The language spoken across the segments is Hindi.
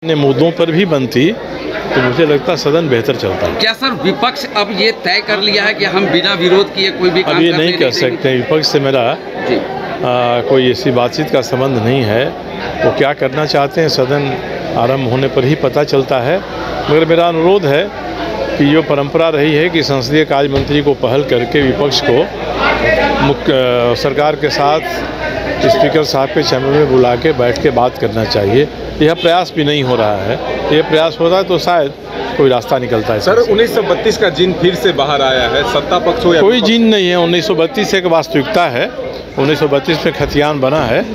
ने मुद्दों पर भी बनती तो मुझे लगता सदन बेहतर चलता है। क्या सर विपक्ष अब ये तय कर लिया है कि हम बिना विरोध किए कोई भी काम अब ये नहीं कर सकते। विपक्ष से मेरा कोई ऐसी बातचीत का संबंध नहीं है। वो क्या करना चाहते हैं सदन आरंभ होने पर ही पता चलता है। मगर मेरा अनुरोध है कि जो परंपरा रही है कि संसदीय कार्य मंत्री को पहल करके विपक्ष को सरकार के साथ स्पीकर साहब के चैम्बर में बुला के बैठ के बात करना चाहिए। यह प्रयास भी नहीं हो रहा है। यह प्रयास होता है तो शायद कोई रास्ता निकलता है। सर 1932 का जिन फिर से बाहर आया है, सत्ता पक्ष हो या कोई जिन नहीं है। 1932 एक वास्तविकता है। 1932 में खतियान बना है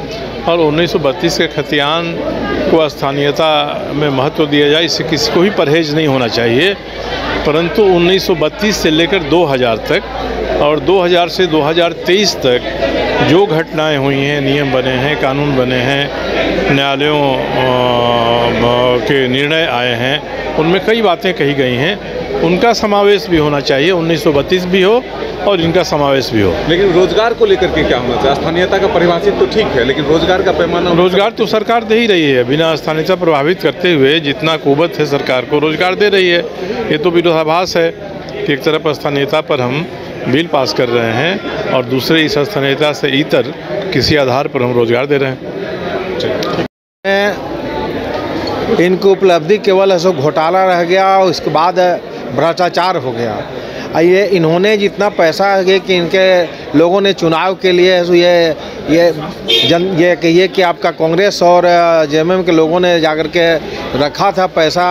और 1932 के खतियान को स्थानीयता में महत्व दिया जाए, इससे किसी को भी परहेज नहीं होना चाहिए। परंतु 1932 से लेकर 2000 तक और 2000 से 2023 तक जो घटनाएं हुई हैं, नियम बने हैं, कानून बने हैं, न्यायालयों के निर्णय आए हैं, उनमें कई बातें कही गई हैं। उनका समावेश भी होना चाहिए। 1932 भी हो और इनका समावेश भी हो। लेकिन रोजगार को लेकर के क्या होना चाहिए? स्थानीयता का परिभाषित तो ठीक है, लेकिन रोजगार का पैमाना, रोजगार तो सरकार दे ही रही है। बिना स्थानीयता प्रभावित करते हुए जितना कुवत है सरकार को रोजगार दे रही है। ये तो विरोधाभास है कि एक तरफ स्थानीयता पर हम बिल पास कर रहे हैं और दूसरे इस स्थानीयता से इतर किसी आधार पर हम रोजगार दे रहे हैं। इनकी उपलब्धि केवल ऐसा घोटाला रह गया और उसके बाद भ्रष्टाचार हो गया। ये इन्होंने जितना पैसा है कि इनके लोगों ने चुनाव के लिए ये कहिए कि आपका कांग्रेस और जेएमएम के लोगों ने जाकर के रखा था पैसा,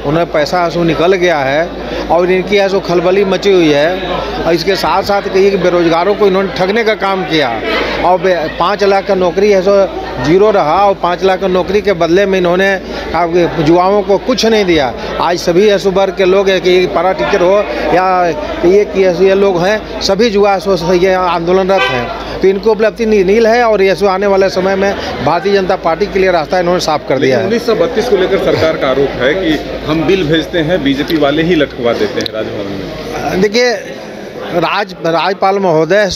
उन्हें पैसा ऐसा निकल गया है और इनकी ऐसा खलबली मची हुई है। और इसके साथ साथ कहिए कि बेरोजगारों को इन्होंने ठगने का काम किया और 5 लाख का नौकरी है सो जीरो रहा और 5 लाख का नौकरी के बदले में इन्होंने युवाओं को कुछ नहीं दिया। आज सभी ऐसे वर्ग के लोग हैं कि पारा टीचर हो या ये लोग हैं, सभी युवा ये आंदोलनरत हैं। तो इनको उपलब्धि नील है और ये आने वाले समय में भारतीय जनता पार्टी के लिए रास्ता इन्होंने साफ कर दिया है। 1932 को लेकर सरकार का आरोप है कि हम बिल भेजते हैं, बीजेपी वाले ही लटकवा देते हैं राजभवन में। देखिए राज्यपाल महोदय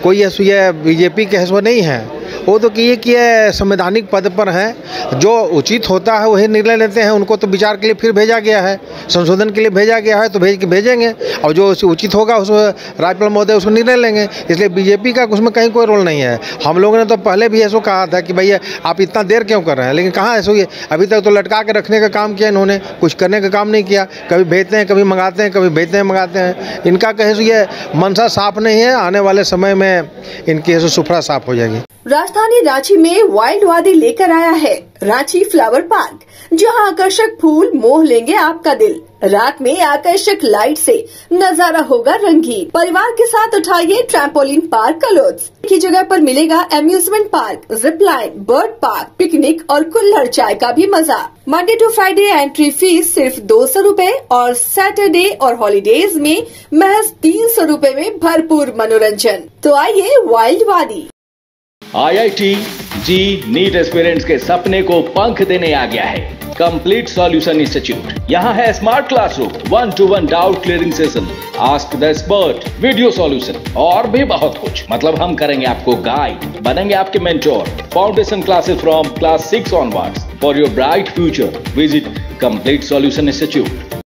कोई ऐसे बीजेपी के वो नहीं है। वो तो कि ये संवैधानिक पद पर हैं, जो उचित होता है वही निर्णय लेते हैं। उनको तो विचार के लिए फिर भेजा गया है, संशोधन के लिए भेजा गया है, तो भेजेंगे और जो उचित होगा उस राज्यपाल महोदय उसको निर्णय लेंगे। इसलिए बीजेपी का उसमें कहीं कोई रोल नहीं है। हम लोगों ने तो पहले भी ऐसा कहा था कि भैया आप इतना देर क्यों कर रहे हैं, लेकिन कहाँ ऐसा अभी तक तो लटका के रखने का काम किया इन्होंने, कुछ करने का काम नहीं किया। कभी भेजते हैं, कभी मंगाते हैं, कभी भेजते हैं, मंगाते हैं। इनका कहे ये मनसा साफ नहीं है। आने वाले समय में इनकी सुफरा साफ हो जाएगी। राजधानी रांची में वाइल्ड वादी लेकर आया है रांची फ्लावर पार्क, जहां आकर्षक फूल मोह लेंगे आपका दिल। रात में आकर्षक लाइट से नजारा होगा रंगीन। परिवार के साथ उठाइए ट्रैम्पोलिन पार्क का लुत्फ। की जगह पर मिलेगा amusement park, zip line, bird park, picnic और कुल्हड़ चाय का भी मजा। Monday to Friday entry fees सिर्फ 200 रूपए और सैटरडे और हॉलीडेज में महज 300 रूपए में भरपूर मनोरंजन। तो आइए वाइल्ड वादी। IIT जी नीट एस्पिरेंट्स के सपने को पंख देने आ गया है कंप्लीट सॉल्यूशन इंस्टीट्यूट। यहाँ है smart classroom, 1-to-1 doubt clearing session, ask the expert, video solution और भी बहुत कुछ। मतलब हम करेंगे आपको गाइड, बनेंगे आपके mentor. Foundation classes from class 6 onwards for your bright future. Visit complete solution institute.